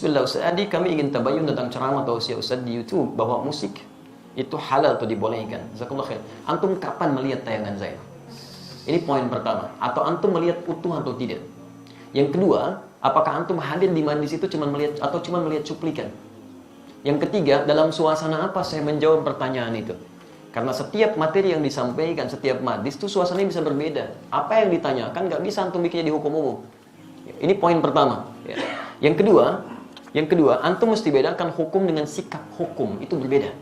Bismillah Ustaz Adi, kami ingin tabayun tentang ceramah tausiah Ustaz di YouTube bahwa musik itu halal atau dibolehkan. Jazakallah khair. Antum kapan melihat tayangan saya? Ini poin pertama. Atau antum melihat utuh atau tidak? Yang kedua, apakah antum hadir di majlis itu cuma melihat atau cuma melihat cuplikan? Yang ketiga, dalam suasana apa saya menjawab pertanyaan itu? Karena setiap materi yang disampaikan, setiap majlis itu suasananya bisa berbeda. Apa yang ditanyakan nggak bisa antum bikinnya di hukum umum. Ini poin pertama. Yang kedua, antum mesti bedakan hukum dengan sikap hukum. Itu berbeda.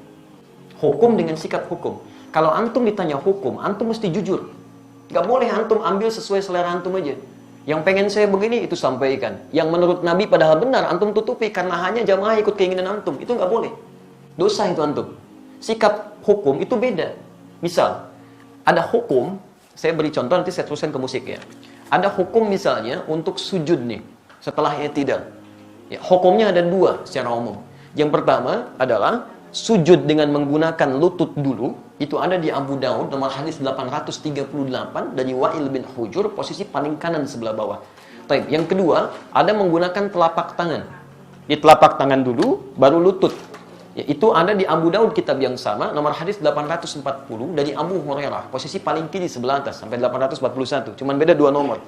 Hukum dengan sikap hukum. Kalau antum ditanya hukum, antum mesti jujur. Gak boleh antum ambil sesuai selera antum aja. Yang pengen saya begini, itu sampaikan. Yang menurut Nabi padahal benar, antum tutupi karena hanya jamaah ikut keinginan antum. Itu gak boleh. Dosa itu antum. Sikap hukum itu beda. Misal, ada hukum, saya beri contoh nanti saya teruskan ke musik ya. Ada hukum misalnya untuk sujud nih, setelah i'tidal. Ya, hukumnya ada dua secara umum. Yang pertama adalah sujud dengan menggunakan lutut dulu. Itu ada di Abu Daud nomor hadis 838 dari Wa'il bin Hujur, posisi paling kanan sebelah bawah. Baik, yang kedua ada menggunakan telapak tangan. Di telapak tangan dulu, baru lutut. Ya, itu ada di Abu Daud kitab yang sama nomor hadis 840 dari Abu Hurairah, posisi paling kiri sebelah atas sampai 841. Cuman beda dua nomor.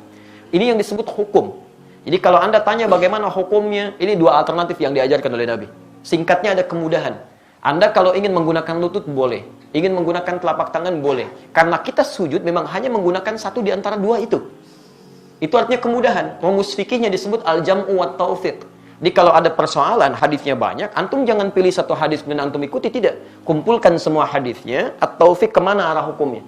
Ini yang disebut hukum. Jadi kalau Anda tanya bagaimana hukumnya, ini dua alternatif yang diajarkan oleh Nabi. Singkatnya ada kemudahan. Anda kalau ingin menggunakan lutut boleh, ingin menggunakan telapak tangan boleh. Karena kita sujud memang hanya menggunakan satu di antara dua itu. Itu artinya kemudahan. Rumus fikihnya disebut al-jam'u wat taufiq. Jadi kalau ada persoalan, hadisnya banyak, antum jangan pilih satu hadis dan antum ikuti, tidak. Kumpulkan semua hadisnya, at-taufiq kemana arah hukumnya.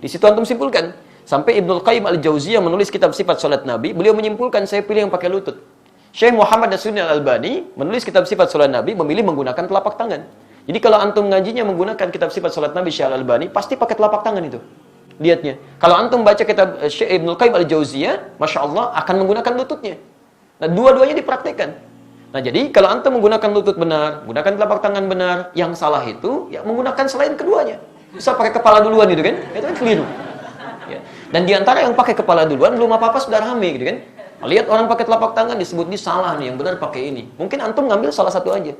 Di situ antum simpulkan. Sampai Ibnul Qayyim al-Jauziyah menulis kitab sifat salat Nabi, beliau menyimpulkan saya pilih yang pakai lutut. Syekh Muhammad Nasruddin al-Albani menulis kitab sifat salat Nabi, memilih menggunakan telapak tangan. Jadi kalau antum ngajinya menggunakan kitab sifat salat Nabi Syekh al-Albani, pasti pakai telapak tangan itu. Lihatnya. Kalau antum baca kitab Syekh Ibnul Qayyim al-Jauziyah, Masya Allah akan menggunakan lututnya. Nah, dua-duanya dipraktikkan. Nah, jadi kalau antum menggunakan lutut benar, menggunakan telapak tangan benar, yang salah itu ya menggunakan selain keduanya. Bisa pakai kepala duluan gitu kan? Itu kan keliru. Ya. Dan diantara yang pakai kepala duluan belum apa-apa sudah rame gitu kan. Lihat orang pakai telapak tangan disebut ini salah nih, yang benar pakai ini. Mungkin antum ngambil salah satu aja.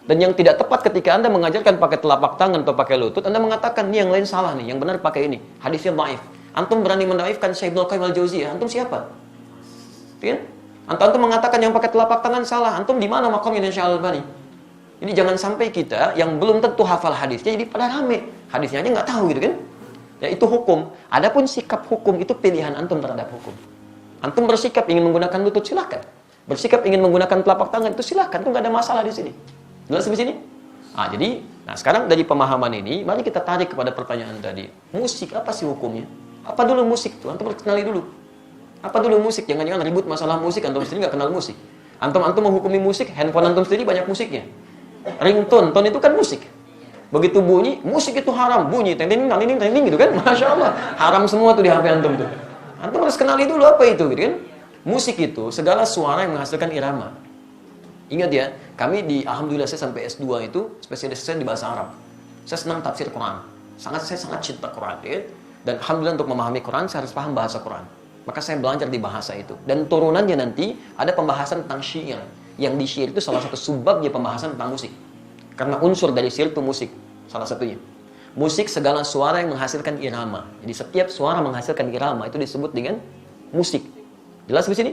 Dan yang tidak tepat ketika Anda mengajarkan pakai telapak tangan atau pakai lutut, Anda mengatakan ini yang lain salah nih, yang benar pakai ini. Hadisnya dhaif. Antum berani mendaifkan Syekh Ibnul Qayyim al-Jauziyah, antum siapa? Kan? Antum mengatakan yang pakai telapak tangan salah, antum di mana makamnya Syekh Al-Albani? Jadi jangan sampai kita yang belum tentu hafal hadisnya jadi pada rame. Hadisnya aja nggak tahu gitu kan. Ya, itu hukum. Adapun sikap hukum itu pilihan antum terhadap hukum. Antum bersikap ingin menggunakan lutut, silakan. Bersikap ingin menggunakan telapak tangan itu silakan, itu nggak ada masalah di sini. Jelas di sini? Nah sekarang dari pemahaman ini, mari kita tarik kepada pertanyaan tadi. Musik apa sih hukumnya? Apa dulu musik itu? Antum harus kenali dulu. Apa dulu musik? Jangan-jangan ribut masalah musik, antum sendiri nggak kenal musik. Antum menghukumi musik, handphone antum sendiri banyak musiknya. Ringtone, tone itu kan musik. Begitu bunyi, musik itu haram. Bunyi, ting-ting gitu kan. Masya Allah. Haram semua tuh di HP antum tuh. Antum harus kenali dulu apa itu gitu kan. Musik itu segala suara yang menghasilkan irama. Ingat ya, kami alhamdulillah saya sampai S2 itu spesialis saya di bahasa Arab. Saya senang tafsir Quran. Saya sangat cinta Quran ya. Dan alhamdulillah untuk memahami Quran saya harus paham bahasa Quran. Maka saya belajar di bahasa itu. Dan turunannya nanti ada pembahasan tentang syair. Yang di syair itu salah satu subbabnya pembahasan tentang musik. Karena unsur dari syair itu musik, salah satunya. Musik segala suara yang menghasilkan irama. Jadi setiap suara menghasilkan irama itu disebut dengan musik. Jelas di sini?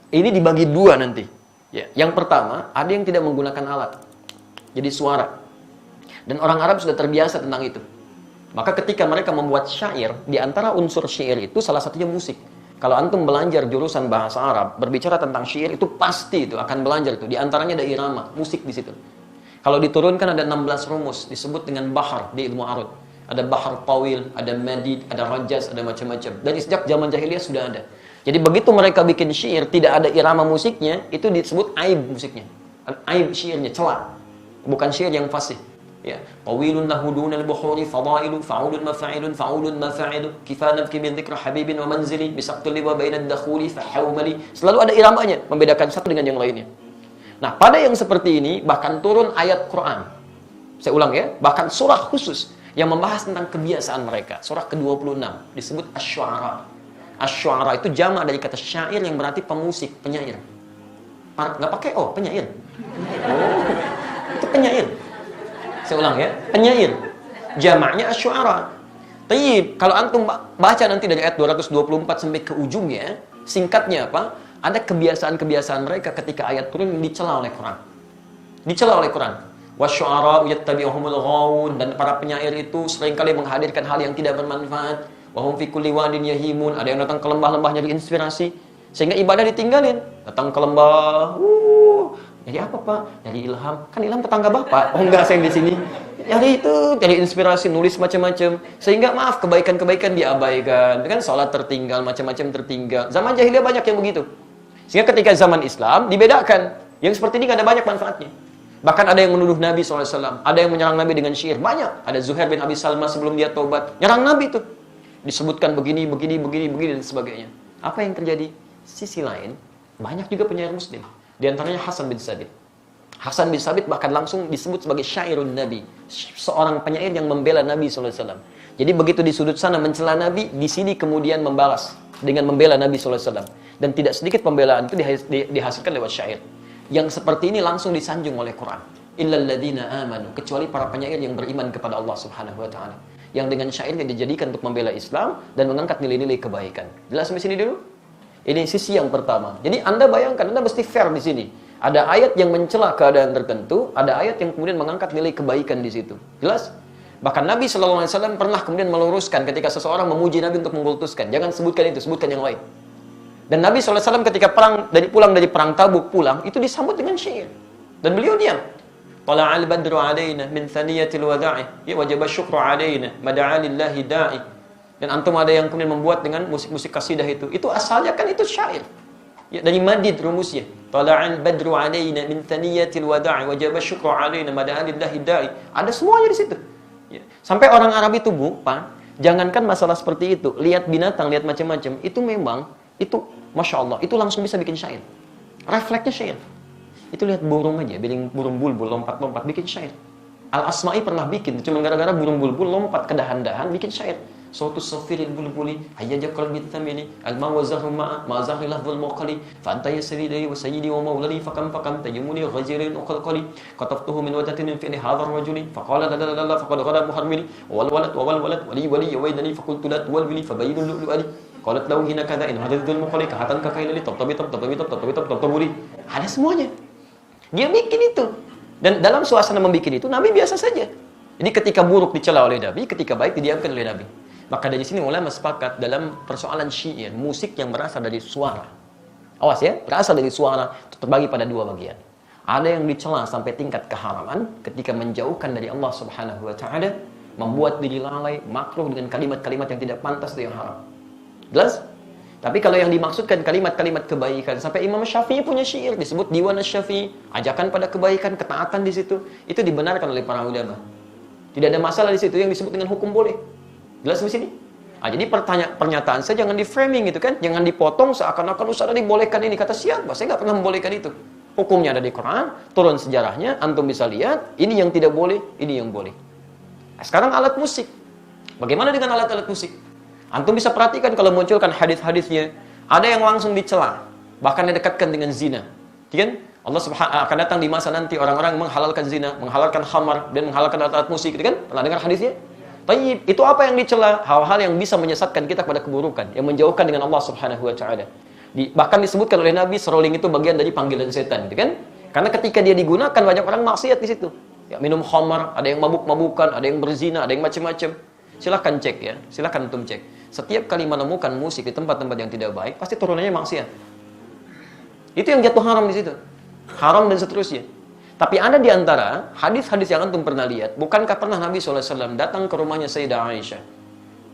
Ini dibagi dua nanti. Ya. Yang pertama, ada yang tidak menggunakan alat. Jadi suara. Dan orang Arab sudah terbiasa tentang itu. Maka ketika mereka membuat syair, di antara unsur syair itu salah satunya musik. Kalau antum belajar jurusan bahasa Arab, berbicara tentang syair itu pasti itu akan belajar itu. Di antaranya ada irama, musik di situ. Kalau diturunkan ada 16 rumus, disebut dengan bahar di ilmu arud. Ada bahar tawil, ada madid, ada rajaz, ada macam-macam. Dan sejak zaman jahiliyah sudah ada. Jadi begitu mereka bikin syair, tidak ada irama musiknya, itu disebut aib musiknya. Aib syairnya, celah. Bukan syair yang fasih. Ya, tawilun lahu dunal buhuri fadailu fa'ulun mafa'ilun fa'ulun mafa'ilu kifanaf min dzikra habibin wa manzili bisaqtul liwa bainad dakhuli fahawmali. Selalu ada iramanya, membedakan satu dengan yang lainnya. Nah, pada yang seperti ini bahkan turun ayat Quran. Saya ulang ya, bahkan surah khusus yang membahas tentang kebiasaan mereka. Surah ke-26 disebut Asy-Syu'ara. Asy-Syu'ara itu jamak dari kata syair yang berarti pemusik, penyair. Nggak pakai O, penyair. Oh, itu penyair. Saya ulang ya, penyair. Jamaknya asy'ara. Tayyib, kalau antum baca nanti dari ayat 224 sampai ke ujungnya, singkatnya apa? Ada kebiasaan-kebiasaan mereka ketika ayat turun dicela oleh Quran. Dicela oleh Quran. Wasyu'ara yattabi'uhumul ghawun, dan para penyair itu seringkali menghadirkan hal yang tidak bermanfaat. Wahum fi kulli wadin yahimun, ada yang datang ke lembah-lembah nyari inspirasi sehingga ibadah ditinggalin. Datang ke lembah, jadi apa Pak? Jadi ilham. Kan ilham tetangga Bapak. Oh enggak, saya di sini. Jadi itu, jadi inspirasi, nulis macam-macam. Sehingga maaf, kebaikan-kebaikan diabaikan. Kan salat tertinggal, macam-macam tertinggal. Zaman jahiliyah banyak yang begitu. Sehingga ketika zaman Islam dibedakan. Yang seperti ini gak ada banyak manfaatnya. Bahkan ada yang menuduh Nabi SAW. Ada yang menyerang Nabi dengan syair. Banyak. Ada Zuhair bin Abi Salma sebelum dia taubat. Nyerang Nabi itu. Disebutkan begini, dan sebagainya. Apa yang terjadi? Sisi lain, banyak juga penyair muslim. Di antaranya Hasan bin Sabit. Hasan bin Sabit bahkan langsung disebut sebagai syairun Nabi. Seorang penyair yang membela Nabi SAW. Jadi begitu di sudut sana mencela Nabi, di sini kemudian membalas dengan membela Nabi SAW. Dan tidak sedikit pembelaan itu dihasilkan lewat syair. Yang seperti ini langsung disanjung oleh Quran. Illal ladzina amanu, kecuali para penyair yang beriman kepada Allah Subhanahu wa taala. Yang dengan syairnya dijadikan untuk membela Islam dan mengangkat nilai-nilai kebaikan. Jelas sampai sini dulu? Ini sisi yang pertama. Jadi Anda bayangkan, Anda mesti fair di sini. Ada ayat yang mencela keadaan tertentu, ada ayat yang kemudian mengangkat nilai kebaikan di situ. Jelas? Bahkan Nabi SAW pernah kemudian meluruskan ketika seseorang memuji Nabi untuk mengkultuskan. Jangan sebutkan itu, sebutkan yang lain. Dan Nabi SAW ketika pulang dari perang Tabuk pulang, itu disambut dengan syair. Dan beliau diam. Tala'al badru alaina min thaniyatil wada'i, ya wajaba syukru alaina, mada'a lillahi da'i. Dan antum ada yang kemudian membuat dengan musik-musik kasidah itu. Itu asalnya kan itu syair. Ya, dari madid rumusnya. Tala'al badru alaina min thaniyatil wada'i, wajaba syukru alaina, mada'a lillahi da'i. Ada semuanya di situ. Ya. Sampai orang Arab itu lupa, jangankan masalah seperti itu, lihat binatang, lihat macam-macam, itu memang itu Masya Allah, itu langsung bisa bikin syair. Refleksnya syair. Itu lihat burung aja, burung bulbul lompat-lompat bikin syair. Al-Asma'i pernah bikin, cuma gara-gara burung bulbul lompat ke dahan-dahan bikin syair. Sautu safiril bulbuli hayyaja qalbi thamili al-ma wa zahru ma'a ma zahri lahzul muqali fa anta yasridi wa sayyidi wa maulani fakam tajumuni ghajirin uqalqali qataftuhu min wadatin fi hadha ar-rajuli faqala la faqad ghada muharmili wal walad wali waydani faqultu la tuwalbili fabayyinul lu'lu'ali qalat lahu hina kadha in hadadul muqali kahatan kakailali tabtaburi. Ada semuanya. Dia bikin itu. Dan dalam suasana membikin itu, Nabi biasa saja. Jadi ketika buruk dicela oleh Nabi, ketika baik didiamkan oleh Nabi. Maka dari sini ulama sepakat dalam persoalan syair, musik yang berasal dari suara. Awas ya, berasal dari suara itu terbagi pada dua bagian. Ada yang dicela sampai tingkat keharaman ketika menjauhkan dari Allah Subhanahu wa taala, membuat diri lalai, makruh dengan kalimat-kalimat yang tidak pantas itu yang haram. Jelas? Tapi kalau yang dimaksudkan kalimat-kalimat kebaikan, sampai Imam Syafi'i punya syair disebut Diwan Asy-Syafi'i, ajakan pada kebaikan, ketaatan di situ, itu dibenarkan oleh para ulama. Tidak ada masalah di situ yang disebut dengan hukum boleh. Jelas di sini? Jadi pernyataan saya jangan di-framing gitu kan, jangan dipotong seakan-akan Ustaz dibolehkan ini, kata siapa? Saya nggak pernah membolehkan itu. Hukumnya ada di Quran, turun sejarahnya, antum bisa lihat, ini yang tidak boleh, ini yang boleh. Sekarang alat musik. Bagaimana dengan alat-alat musik? Antum bisa perhatikan kalau munculkan hadis-hadisnya, ada yang langsung dicela, bahkan didekatkan dengan zina. Kan? Allah Subhanahu akan datang di masa nanti orang-orang menghalalkan zina, menghalalkan khamar dan menghalalkan alat-alat musik, gitu kan? Pernah dengar hadisnya? Tayyib, itu apa yang dicela? Hal-hal yang bisa menyesatkan kita pada keburukan, yang menjauhkan dengan Allah Subhanahu wa taala. Bahkan disebutkan oleh Nabi seruling itu bagian dari panggilan setan, gitu kan? Karena ketika dia digunakan banyak orang maksiat di situ. Ya, minum khamar, ada yang mabuk-mabukan, ada yang berzina, ada yang macam-macam. Silakan cek ya, silakan antum cek. Setiap kali menemukan musik di tempat-tempat yang tidak baik, pasti turunannya maksiat. Itu yang jatuh haram di situ. Haram dan seterusnya. Tapi ada di antara hadis-hadis yang antum pernah lihat, bukankah pernah Nabi SAW datang ke rumahnya Sayyidah Aisyah?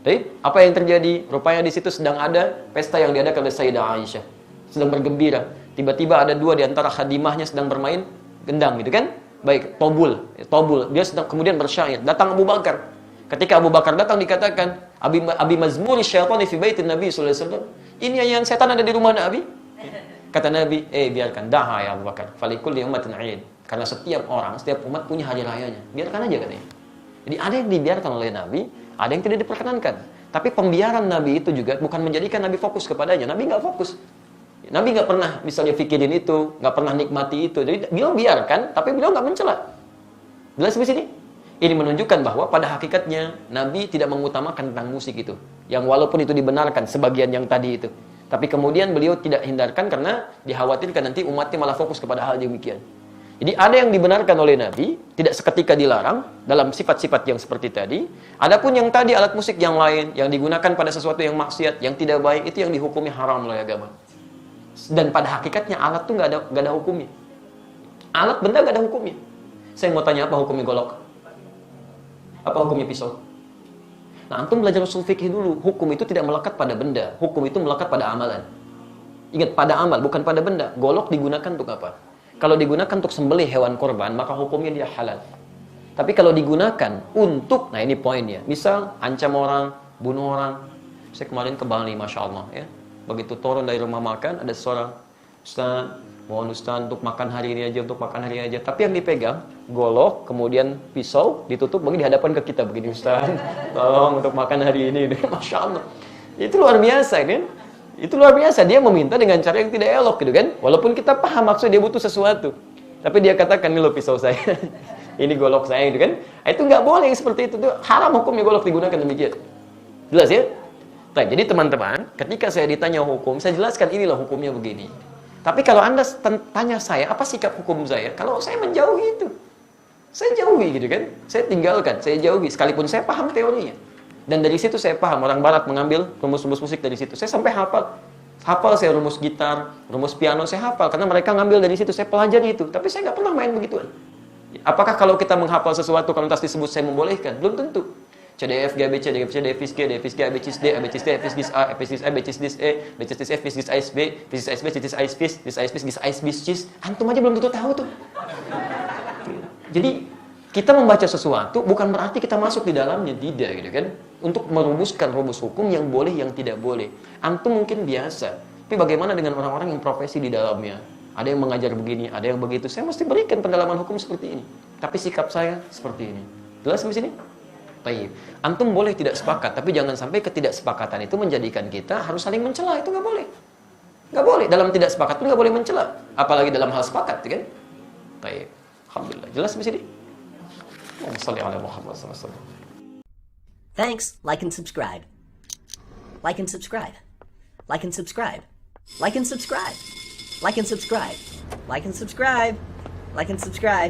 Jadi, apa yang terjadi? Rupanya di situ sedang ada pesta yang diadakan oleh Sayyidah Aisyah. Sedang bergembira. Tiba-tiba ada dua di antara khadimahnya sedang bermain gendang gitu kan? Baik, tobul. Dia sedang kemudian bersyair. Datang Abu Bakar. Ketika Abu Bakar datang dikatakan, Abi mazmuri syaitani fi baitin Nabi sallallahu alaihi wasallam. Ini yang setan ada di rumah Nabi. Kata Nabi, biarkan, daha ya Abu Bakar. Falikulli ummatin 'aid. Karena setiap orang, setiap umat punya hari rayanya. Biarkan aja katanya. Jadi ada yang dibiarkan oleh Nabi, ada yang tidak diperkenankan. Tapi pembiaran Nabi itu juga bukan menjadikan Nabi fokus kepadanya. Nabi nggak fokus. Nabi nggak pernah misalnya pikirin itu, nggak pernah nikmati itu. Jadi beliau biarkan, tapi beliau nggak mencela. Jelas di sini? Ini menunjukkan bahwa pada hakikatnya Nabi tidak mengutamakan tentang musik itu. Yang walaupun itu dibenarkan sebagian yang tadi itu. Tapi kemudian beliau tidak hindarkan karena dikhawatirkan nanti umatnya malah fokus kepada hal demikian. Jadi ada yang dibenarkan oleh Nabi, tidak seketika dilarang dalam sifat-sifat yang seperti tadi. Adapun yang tadi alat musik yang lain, yang digunakan pada sesuatu yang maksiat, yang tidak baik, itu yang dihukumi haram oleh agama. Dan pada hakikatnya alat itu nggak ada hukumnya. Alat benda nggak ada hukumnya. Saya mau tanya, apa hukumnya golok? Apa hukumnya pisau? Nah, antum belajar usul fikih dulu. Hukum itu tidak melekat pada benda. Hukum itu melekat pada amalan. Ingat, pada amal, bukan pada benda. Golok digunakan untuk apa? Kalau digunakan untuk sembelih hewan korban, maka hukumnya dia halal. Tapi kalau digunakan untuk, nah ini poinnya. Misal, ancam orang, bunuh orang. Saya kemarin ke Bali, Masya Allah. Ya. Begitu turun dari rumah makan, ada seorang, Ustaz, mohon Ustaz untuk makan hari ini aja, untuk makan hari ini aja. Tapi yang dipegang, golok, kemudian pisau, ditutup, bagi di hadapan ke kita. Begini, Ustaz, tolong untuk makan hari ini. Masya Allah. Itu luar biasa, kan? Itu luar biasa, dia meminta dengan cara yang tidak elok gitu kan. Walaupun kita paham maksud dia butuh sesuatu. Tapi dia katakan, ini loh pisau saya. Ini golok saya gitu kan. Itu nggak boleh yang seperti itu. Haram hukumnya golok digunakan demikian. Jelas ya? Jadi teman-teman, ketika saya ditanya hukum, saya jelaskan inilah hukumnya begini. Tapi kalau Anda tanya saya, apa sikap hukum saya? Kalau saya menjauhi itu. Saya jauhi gitu kan. Saya tinggalkan, saya jauhi. Sekalipun saya paham teorinya. Dan dari situ saya paham, orang barat mengambil rumus-rumus musik dari situ. Saya sampai hafal. Hafal saya rumus gitar, rumus piano, saya hafal. Karena mereka ngambil dari situ, saya pelajari itu. Tapi saya nggak pernah main begituan. Apakah kalau kita menghafal sesuatu, kalau tas disebut saya membolehkan? Belum tentu. C, D, F, G, B, C, D, F, C, D, F, G, D, F, G, A, B, C, D, A, B, C, D, F, G, A, F, G, A, B, C, D, E, B, C, D, F, G, A, B, B, C, D, B, C, D, A, B, C, D, A, B, C, D, antum aja belum tentu tahu tuh. Jadi kita membaca sesuatu bukan berarti kita masuk di dalamnya, tidak gitu kan. Untuk merumuskan rumus hukum yang boleh, yang tidak boleh. Antum mungkin biasa, tapi bagaimana dengan orang-orang yang profesi di dalamnya? Ada yang mengajar begini, ada yang begitu. Saya mesti berikan pendalaman hukum seperti ini. Tapi sikap saya seperti ini. Jelas di sini? Baik. Antum boleh tidak sepakat, tapi jangan sampai ketidaksepakatan itu menjadikan kita harus saling mencela. Itu nggak boleh. Nggak boleh. Dalam tidak sepakat pun nggak boleh mencela. Apalagi dalam hal sepakat, kan? Baik. Alhamdulillah. Jelas di sini? Thanks. Like and subscribe. Like and subscribe. Like and subscribe. Like and subscribe. Like and subscribe. Like and subscribe. Like and subscribe.